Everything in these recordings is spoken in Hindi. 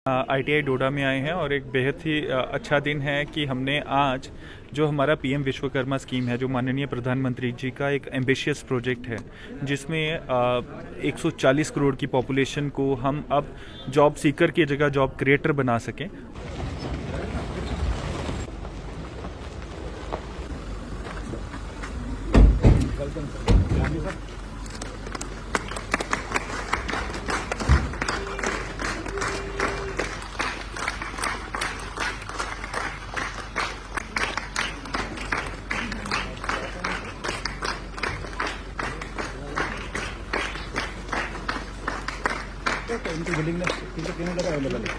ITI डोडा में आए हैं और एक बेहद ही अच्छा दिन है कि हमने आज जो हमारा PM विश्वकर्मा स्कीम है, जो माननीय प्रधानमंत्री जी का एक एम्बिशियस प्रोजेक्ट है, जिसमें 140 करोड़ की पॉपुलेशन को हम अब जॉब सीकर की जगह जॉब क्रिएटर बना सकें। इनकी बिल्डिंग में तीनों जगह अवेलेबल है।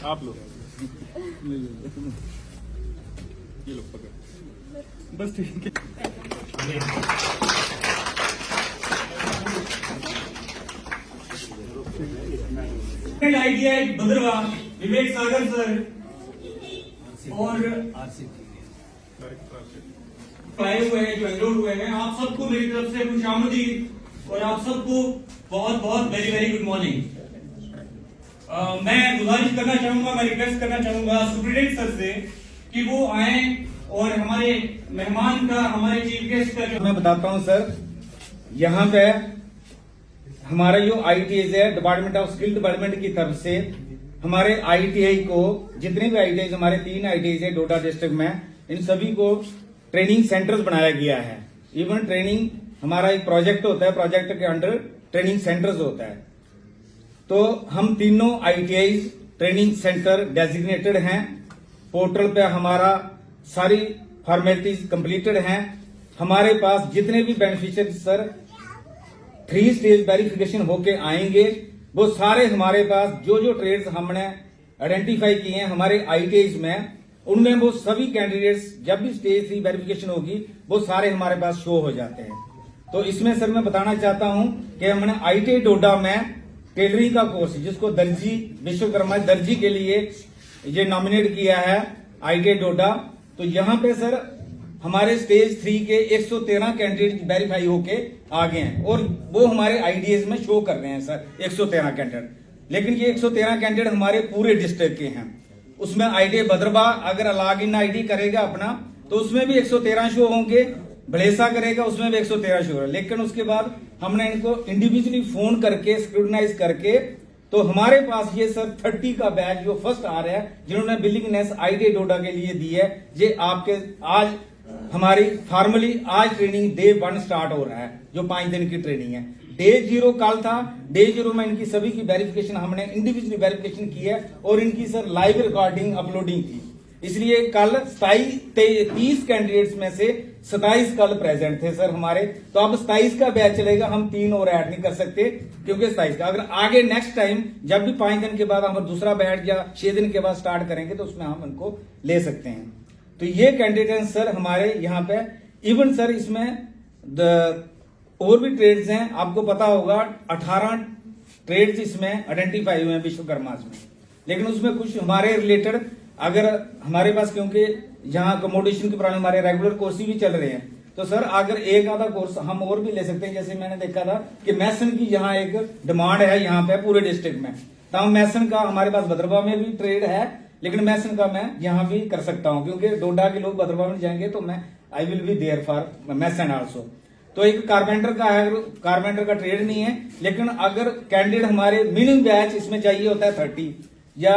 आप लोग ये लोग पकड़ बस ठीक है। ITI भद्रवा विवेक सागर सर और आए हुए हैं, जो एनरोल हुए हैं, आप सबको मेरी तरफ से खुशामदीद और आप सबको बहुत बहुत वेरी वेरी गुड मॉर्निंग। मैं गुजारिश करना चाहूंगा, मैं रिक्वेस्ट करना चाहूंगा सुप्रिटेंडेंट सर से कि वो आए और हमारे मेहमान का, हमारे चीफ गेस्ट का जो मैं बताता हूं सर, यहाँ पे हमारा जो ITI है, डिपार्टमेंट ऑफ स्किल डेवलपमेंट की तरफ से हमारे ITI को, जितने भी ITI हमारे 3 ITI है डोडा डिस्ट्रिक्ट में, इन सभी को ट्रेनिंग सेंटर्स बनाया गया है। इवन ट्रेनिंग हमारा एक प्रोजेक्ट होता है, प्रोजेक्ट के अंडर ट्रेनिंग सेंटर्स होता है। तो हम तीनों ITI ट्रेनिंग सेंटर डेजिग्नेटेड हैं। पोर्टल पे हमारा सारी फॉर्मेलिटीज कंप्लीटेड हैं। हमारे पास जितने भी बेनिफिशियरी सर 3 स्टेज वेरिफिकेशन होके आएंगे, वो सारे हमारे पास जो ट्रेड्स हमने आइडेंटिफाई किए हैं हमारे ITI में, उनमें वो सभी कैंडिडेट्स जब भी स्टेज 3 वेरिफिकेशन होगी वो सारे हमारे पास शो हो जाते हैं। तो इसमें सर मैं बताना चाहता हूं कि हमने ITI डोडा में टेलरिंग का कोर्स, जिसको दर्जी विश्वकर्मा दर्जी के लिए ये नॉमिनेट किया है ITI डोडा, तो यहाँ पे सर हमारे स्टेज 3 के 113 कैंडिडेट वेरीफाई होके आ गए हैं और वो हमारे IDS में शो कर रहे हैं सर 113 कैंडिडेट। लेकिन ये 113 कैंडिडेट हमारे पूरे डिस्ट्रिक्ट के हैं। उसमें ITI भद्रवा अगर लॉग इन ID करेगा अपना तो उसमें भी 113 शो होंगे, भलेसा करेगा उसमें भी 113 शो है। लेकिन उसके बाद हमने इनको इंडिविजुअली फोन करके स्क्रूटनाइज करके, तो हमारे पास ये सर 30 का बैच जो फर्स्ट आ रहा है, जिन्होंने बिलिंगनेस ITI डोडा के लिए दी है, ये आपके आज हमारी फॉर्मली आज ट्रेनिंग डे 1 स्टार्ट हो रहा है, जो 5 दिन की ट्रेनिंग है। डे 0 कल था, डे 0 में इनकी सभी की वेरिफिकेशन हमने इंडिविजुअली वेरिफिकेशन की है और इनकी सर लाइव रिकॉर्डिंग अपलोडिंग थी। इसलिए कल 30 कैंडिडेट्स में से 27 कल प्रेजेंट थे सर हमारे। तो अब 27 का बैच चलेगा, हम 3 और ऐड नहीं कर सकते क्योंकि 27 का, अगर आगे नेक्स्ट टाइम जब भी 5 दिन के बाद हम दूसरा बैच या 6 दिन के बाद स्टार्ट करेंगे तो उसमें हम उनको ले सकते हैं। तो ये कैंडिडेट सर हमारे यहाँ पे, इवन सर इसमें और भी ट्रेड्स हैं, आपको पता होगा 18 ट्रेड्स इसमें आइडेंटिफाई हुए हैं विश्वकर्मा में। लेकिन उसमें कुछ हमारे रिलेटेड, अगर हमारे पास क्योंकि यहाँ अकोमोडेशन के प्रॉब्लम, हमारे रेगुलर कोर्स भी चल रहे हैं, तो सर अगर एक आधा कोर्स हम और भी ले सकते हैं। जैसे मैंने देखा था कि मैसन की यहाँ एक डिमांड है यहाँ पे पूरे डिस्ट्रिक्ट में, तो हम मैसन का हमारे पास भद्रवा में भी ट्रेड है, लेकिन मैसन का मैं यहाँ भी कर सकता हूँ क्योंकि डोडा के लोग भद्रवा में जाएंगे तो मैं I will be there for mason also. तो एक कारपेंटर का है, कारपेंटर का ट्रेड नहीं है, लेकिन अगर कैंडिडेट हमारे मिनिमम बैच इसमें चाहिए होता है 30 या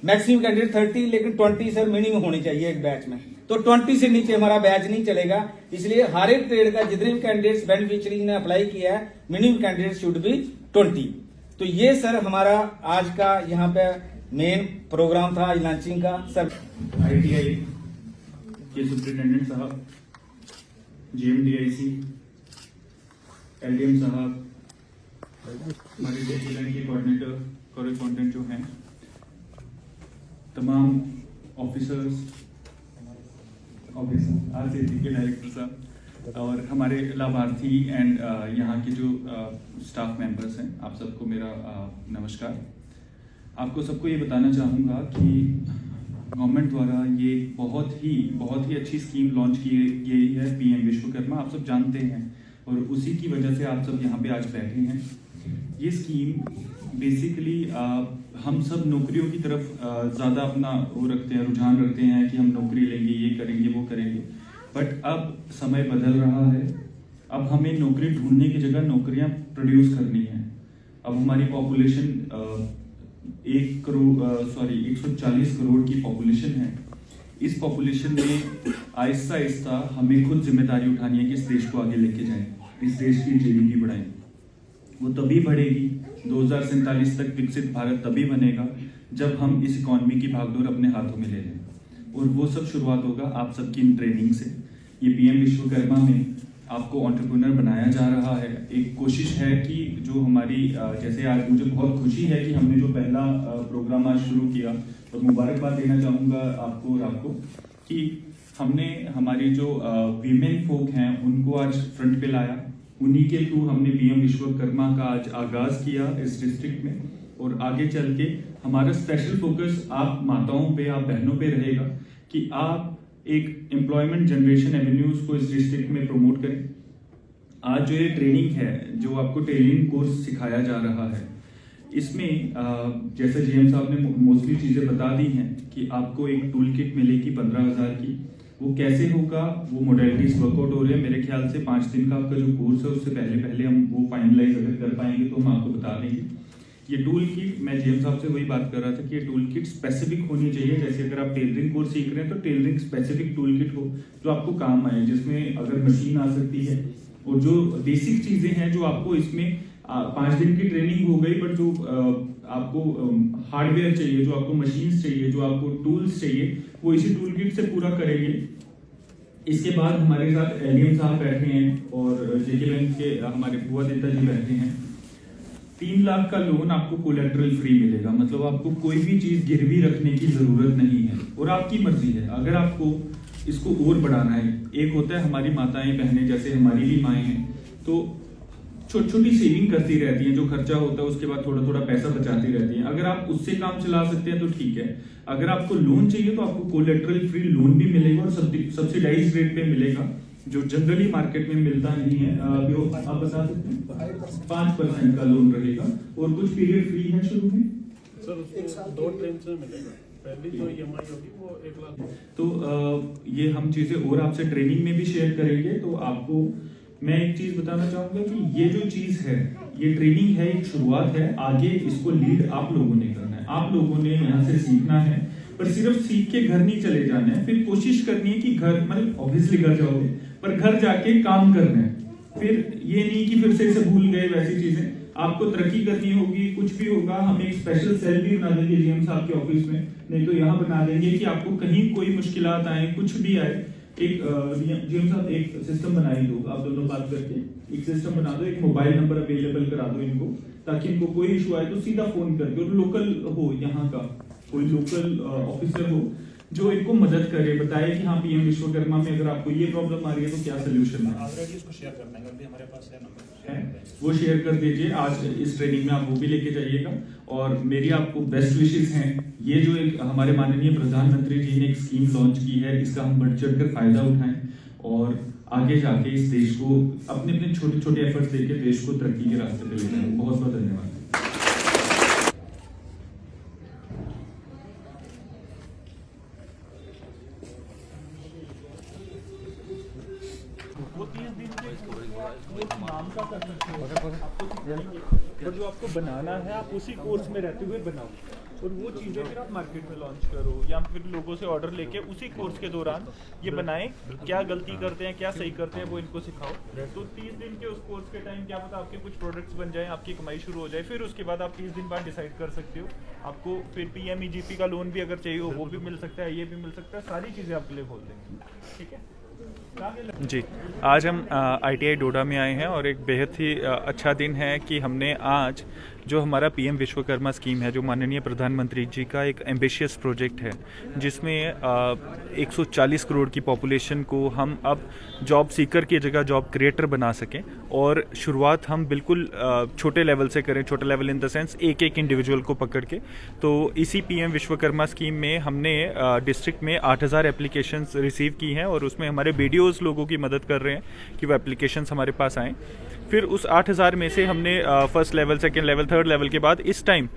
मैक्सिमम कैंडिडेट 30, लेकिन 20 सर मिनिमम होनी चाहिए एक बैच में, तो 20 से नीचे हमारा बैच नहीं चलेगा। इसलिए हर एक ट्रेड का जितने भी कैंडिडेट्स बेनिफिशियरी ने अप्लाई किया है, मिनिमम कैंडिडेट शुड बी 20। तो ये सर हमारा आज का यहाँ पे मेन प्रोग्राम था लॉन्चिंग का। सर ITI के सुप्रिंटेंडेंट साहब, GMDIC LDM साहब, हमारे डेली के कोऑर्डिनेटर कॉरेस्पॉन्डेंट जो हैं, तमाम ऑफिसर्स, RCC के डायरेक्टर साहब, और हमारे लाभार्थी एंड यहाँ के जो स्टाफ मेंबर्स हैं, आप सबको मेरा नमस्कार। आपको सबको ये बताना चाहूँगा कि गवर्नमेंट द्वारा ये बहुत ही अच्छी स्कीम लॉन्च की गई है, पीएम विश्वकर्मा, आप सब जानते हैं, और उसी की वजह से आप सब यहाँ पे आज बैठे हैं। ये स्कीम बेसिकली हम सब नौकरियों की तरफ ज़्यादा अपना वो रखते हैं, रुझान रखते हैं कि हम नौकरी लेंगे, ये करेंगे, वो करेंगे, बट अब समय बदल रहा है। अब हमें नौकरी ढूंढने की जगह नौकरियां प्रोड्यूस करनी है। अब हमारी पॉपुलेशन 140 करोड़ की पॉपुलेशन है। इस पॉपुलेशन में आहिस्ता आहिस्ता हमें खुद जिम्मेदारी उठानी है कि इस देश को आगे लेके जाएं, इस देश की जीडीपी बढ़ाएं। वो तभी बढ़ेगी, 2047 तक विकसित भारत तभी बनेगा जब हम इस इकॉनमी की भागदौड़ अपने हाथों में ले लें, और वो सब शुरुआत होगा आप सबकी इन ट्रेनिंग से। ये पीएम विश्वकर्मा में आपको एंटरप्रेन्योर बनाया जा रहा है। एक कोशिश है कि जो हमारी जैसे आज मुझे बहुत खुशी है कि हमने जो पहला प्रोग्राम आज शुरू किया, और मुबारकबाद देना चाहूँगा आपको और आपको कि हमने हमारी जो वीमेन फोक हैं उनको आज फ्रंट पे लाया। उन्हीं के थ्रू हमने पीएम विश्वकर्मा का आज आगाज किया इस डिस्ट्रिक्ट में, और आगे चल के हमारा स्पेशल फोकस आप माताओं पे, आप बहनों पे रहेगा कि आप एक एम्प्लॉयमेंट जनरेशन एवेन्यूज को इस डिस्ट्रिक्ट में प्रमोट करें। आज जो ये ट्रेनिंग है, जो आपको टेलरिंग कोर्स सिखाया जा रहा है, इसमें जैसे जीएम साहब ने मोस्टली चीज़ें बता दी हैं कि आपको एक टूल किट मिलेगी 15,000 की। वो कैसे होगा, वो मोडेलिटीज वर्कआउट हो रहे हैं। मेरे ख्याल से 5 दिन का आपका जो कोर्स है उससे पहले हम वो फाइनलाइज अगर कर पाएंगे तो हम आपको बता देंगे। ये टूल किट, मैं जेएम साहब से वही बात कर रहा था कि ये टूल किट स्पेसिफिक होनी चाहिए। जैसे अगर आप टेलरिंग कोर्स सीख रहे हैं तो टेलरिंग स्पेसिफिक टूल किट हो जो आपको काम आए, जिसमें अगर मशीन आ सकती है और जो बेसिक चीजें हैं जो आपको इसमें 5 दिन की ट्रेनिंग हो गई, बट जो आपको हार्डवेयर चाहिए, जो आपको मशीन्स चाहिए, जो आपको टूल्स चाहिए, वो इसी टूल किट से पूरा करेंगे। इसके बाद हमारे साथ एलडीएम साहब बैठे हैं और जेके बैंक के हमारे बुआ देता जी बैठे हैं। 3 लाख का लोन आपको कोलेटरल फ्री मिलेगा, मतलब आपको कोई भी चीज गिरवी रखने की जरूरत नहीं है, और आपकी मर्जी है अगर आपको इसको और बढ़ाना है। एक होता है हमारी माताएं बहनें, जैसे हमारी भी माएँ हैं, तो छोटी छोटी सेविंग करती रहती हैं, जो खर्चा होता है उसके बाद थोड़ा थोड़ा पैसा बचाती रहती हैं। अगर आप उससे काम चला सकते हैं तो ठीक है। अगर आपको लोन चाहिए तो आपको कोलेटरल फ्री लोन भी मिलेगा और सब्सिडाइज रेट पे मिलेगा, जो जनरली मार्केट में मिलता नहीं है। आप बता सकते हैं 5% का लोन रहेगा, और कुछ पीरियड फ्री है शुरू में सर, उसको 2 ट्रेन से मिलेगा। पहली जो ईएमआई होगी वो 1 लाख। तो ये हम चीजें और आपसे ट्रेनिंग में भी शेयर करेंगे। तो आपको मैं एक चीज बताना चाहूंगा कि ये जो चीज है, ये ट्रेनिंग है, एक शुरुआत है। आगे इसको लीड आप लोगों ने करना है, आप लोगों ने यहाँ से सीखना है, पर सिर्फ सीख के घर नहीं चले जाना है। फिर कोशिश करनी है कि घर, मतलब ऑब्वियसली घर जाओगे, पर घर जाके काम करना है। फिर ये नहीं कि फिर से इसे भूल गए, वैसी चीजें आपको तरक्की करनी होगी। कुछ भी होगा, हम एक स्पेशल सेल भी बना देंगे जीएम साहब के ऑफिस में, नहीं तो यहाँ बना देंगे कि आपको कहीं कोई मुश्किलात आए, कुछ भी आए, एक जीएम साहब एक सिस्टम बनाई दो, आप दोनों बात करके एक सिस्टम बना दो, एक मोबाइल नंबर अवेलेबल करा दो इनको, ताकि इनको कोई इशू आए तो सीधा फोन करके, और लोकल हो, यहाँ का कोई लोकल ऑफिसर हो जो इनको मदद करे, बताए कि हाँ पीएम विश्वकर्मा में अगर आपको ये प्रॉब्लम आ रही है तो क्या सोल्यूशन है। ऑलरेडी इसको शेयर कर देंगे, अभी हमारे पास है नंबर, वो शेयर कर दीजिए। आज इस ट्रेनिंग में आप वो भी लेके जाइएगा, और मेरी आपको बेस्ट विशेष हैं। ये जो एक हमारे माननीय प्रधानमंत्री जी ने एक स्कीम लॉन्च की है, इसका हम बढ़ चढ़ कर फायदा उठाएं और आगे जाके इस देश को अपने अपने छोटे छोटे एफर्ट्स देके देश को तरक्की के रास्ते पे ले जाएं। बहुत बहुत धन्यवाद। वो 30 दिन के नाम का कर सकते हो, आपको सिखाएंगे, पर जो आपको बनाना है आप उसी कोर्स में रहते हुए बनाओ, और वो चीज़ें फिर आप मार्केट में लॉन्च करो, या फिर लोगों से ऑर्डर लेके उसी कोर्स के दौरान ये बनाएं। क्या गलती करते हैं, क्या सही करते हैं, वो इनको सिखाओ। तो 30 दिन के उस कोर्स के टाइम क्या पता आपके कुछ प्रोडक्ट्स बन जाएं, आपकी कमाई शुरू हो जाए। फिर उसके बाद आप 30 दिन बाद डिसाइड कर सकते हो, आपको फिर PMEGP का लोन भी अगर चाहिए हो वो भी मिल सकता है, ये भी मिल सकता है, सारी चीज़ें आपके लिए खोल देंगे। ठीक है। जी, आज हम ITI डोडा में आए हैं और एक बेहद ही अच्छा दिन है कि हमने आज जो हमारा PM विश्वकर्मा स्कीम है, जो माननीय प्रधानमंत्री जी का एक एम्बिशियस प्रोजेक्ट है, जिसमें 140 करोड़ की पॉपुलेशन को हम अब जॉब सीकर की जगह जॉब क्रिएटर बना सकें और शुरुआत हम बिल्कुल छोटे लेवल से करें, छोटे लेवल इन द सेंस एक एक इंडिविजुअल को पकड़ के। तो इसी PM विश्वकर्मा स्कीम में हमने डिस्ट्रिक्ट में 8000 एप्लीकेशंस रिसीव की हैं और उसमें हमारे BDOs लोगों की मदद कर रहे हैं कि वो एप्लीकेशंस हमारे पास आएँ। फिर उस 8000 में से हमने first level, second level, third level के बाद इस टाइम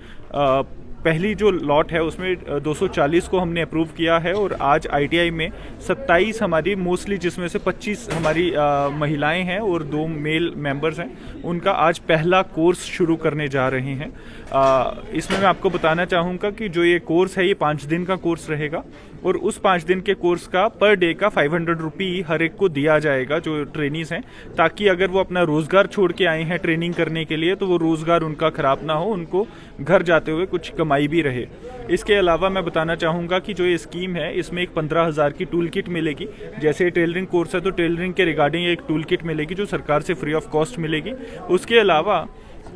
पहली जो लॉट है उसमें 240 को हमने अप्रूव किया है और आज ITI में 27 हमारी मोस्टली, जिसमें से 25 हमारी महिलाएं हैं और 2 मेल मेंबर्स हैं, उनका आज पहला कोर्स शुरू करने जा रहे हैं। इसमें मैं आपको बताना चाहूँगा कि जो ये कोर्स है ये 5 दिन का कोर्स रहेगा और उस 5 दिन के कोर्स का पर डे का 500 रुपये हर एक को दिया जाएगा जो ट्रेनीज हैं, ताकि अगर वो अपना रोज़गार छोड़ के आए हैं ट्रेनिंग करने के लिए तो वो रोज़गार उनका ख़राब ना हो, उनको घर जाते हुए कुछ कमाई भी रहे। इसके अलावा मैं बताना चाहूँगा कि जो ये स्कीम है इसमें एक 15,000 की टूल किट मिलेगी। जैसे टेलरिंग कोर्स है तो टेलरिंग के रिगार्डिंग एक टूल किट मिलेगी जो सरकार से फ्री ऑफ कॉस्ट मिलेगी। उसके अलावा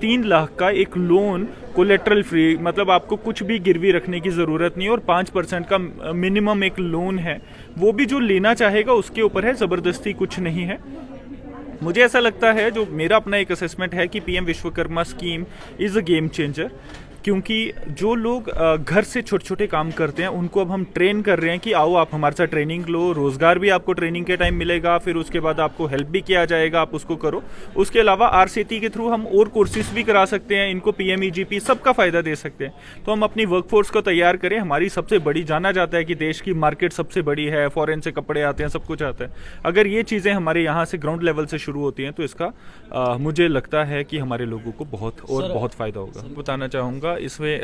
3 लाख का एक लोन कोलेट्रल फ्री, मतलब आपको कुछ भी गिरवी रखने की ज़रूरत नहीं और 5% का मिनिमम एक लोन है, वो भी जो लेना चाहेगा उसके ऊपर है, ज़बरदस्ती कुछ नहीं है। मुझे ऐसा लगता है, जो मेरा अपना एक असेसमेंट है, कि PM Vishwakarma scheme is a game changer, क्योंकि जो लोग घर से छोटे छोटे काम करते हैं उनको अब हम ट्रेन कर रहे हैं कि आओ आप हमारे साथ ट्रेनिंग लो, रोज़गार भी आपको ट्रेनिंग के टाइम मिलेगा, फिर उसके बाद आपको हेल्प भी किया जाएगा, आप उसको करो। उसके अलावा RCT के थ्रू हम और कोर्सेज भी करा सकते हैं, इनको PMEGP सबका फ़ायदा दे सकते हैं। तो हम अपनी वर्कफोर्स को तैयार करें। हमारी सबसे बड़ी, जाना जाता है कि देश की मार्केट सबसे बड़ी है, फॉरेन से कपड़े आते हैं, सब कुछ आता है। अगर ये चीज़ें हमारे यहाँ से ग्राउंड लेवल से शुरू होती हैं तो इसका मुझे लगता है कि हमारे लोगों को बहुत फ़ायदा होगा। बताना चाहूँगा इसमें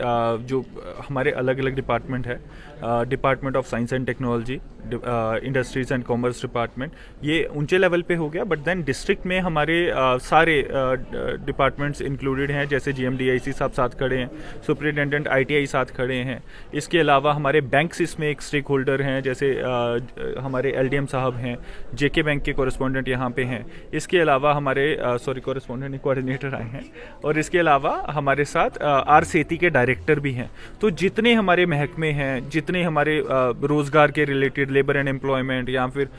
जो हमारे अलग अलग डिपार्टमेंट है, department of science and technology, industries and commerce department, ये ऊंचे लेवल पे हो गया। बट देन डिस्ट्रिक्ट में हमारे सारे डिपार्टमेंट्स इंक्लूडेड हैं, जैसे GMDIC साहब साथ खड़े हैं, सुपरिटेंडेंट ITI साथ खड़े हैं। इसके अलावा हमारे बैंक्स इसमें एक स्टेक होल्डर हैं, जैसे हमारे LDM साहब हैं, JK बैंक के कॉरेस्पॉन्डेंट यहाँ पे हैं। इसके अलावा हमारे कॉरेस्पॉन्डेंट कोऑर्डिनेटर आए हैं और इसके अलावा हमारे साथ RCT के डायरेक्टर भी हैं। तो जितने हमारे महकमे हैं, जितने हमारे रोज़गार के रिलेटेड, लेबर एंड एम्प्लॉयमेंट या फिर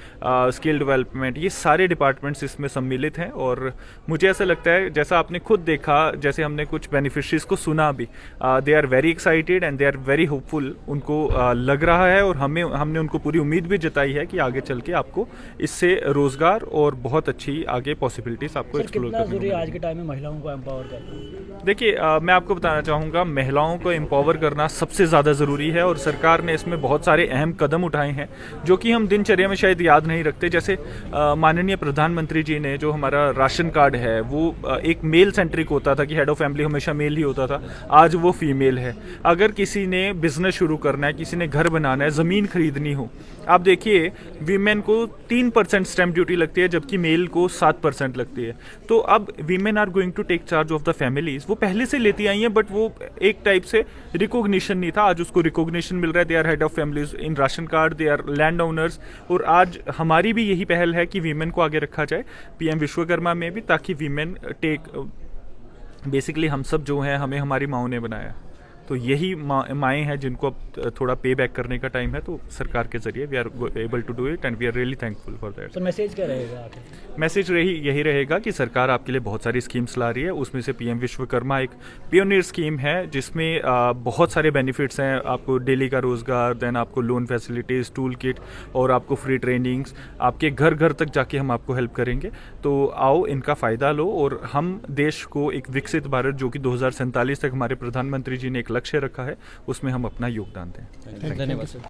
स्किल डेवलपमेंट, ये सारे डिपार्टमेंट्स इसमें सम्मिलित हैं। और मुझे ऐसा लगता है, जैसा आपने खुद देखा, जैसे हमने कुछ बेनिफिशरीज को सुना भी, they are very excited and they are very hopeful. उनको लग रहा है और हमने उनको पूरी उम्मीद भी जताई है कि आगे चल के आपको इससे रोज़गार और बहुत अच्छी आगे पॉसिबिलिटीज आपको एक्सप्लोर करने को आज के टाइम में महिलाओं को एम्पावर करना। देखिए, मैं आपको बताना चाहूँगा, महिलाओं को एम्पावर करना सबसे ज़्यादा ज़रूरी है और सरकार ने इसमें बहुत सारे अहम कदम उठाए हैं जो कि हम दिनचर्या में शायद याद नहीं रखते। जैसे माननीय प्रधानमंत्री जी ने जो हमारा राशन कार्ड है वो एक मेल सेंट्रिक होता था कि हेड ऑफ फैमिली हमेशा मेल ही होता था, आज वो फीमेल है। अगर किसी ने बिजनेस शुरू करना है, किसी ने घर बनाना है, ज़मीन खरीदनी हो, आप देखिए वीमेन को 3% स्टैम्प ड्यूटी लगती है जबकि मेल को 7% लगती है। तो अब women are going to take charge of the families. वो पहले से लेती आई हैं बट वो एक टाइप से रिकॉग्निशन नहीं था, आज उसको रिकॉग्निशन मिल रहा है। They are head of families in ration card, they are land owners. और आज हमारी भी यही पहल है कि वीमेन को आगे रखा जाए PM विश्वकर्मा में भी, ताकि वीमेन बेसिकली हम सब जो हैं, हमें हमारी माओं ने बनाया, तो यही माएँ हैं जिनको अब थोड़ा पे बैक करने का टाइम है। तो सरकार के जरिए we are able to do it and we are really thankful for that. तो मैसेज क्या रहेगा? मैसेज यही रहेगा कि सरकार आपके लिए बहुत सारी स्कीम्स ला रही है। उसमें से PM विश्वकर्मा एक पियोनियर स्कीम है जिसमें बहुत सारे बेनिफिट्स हैं। आपको डेली का रोज़गार, देन आपको लोन फैसिलिटीज़, टूल किट और आपको फ्री ट्रेनिंग्स, आपके घर घर तक जाके हम आपको हेल्प करेंगे। तो आओ, इनका फ़ायदा लो और हम देश को एक विकसित भारत, जो कि 2047 तक हमारे प्रधानमंत्री जी ने एक लक्ष्य रखा है, उसमें हम अपना योगदान दें। धन्यवाद।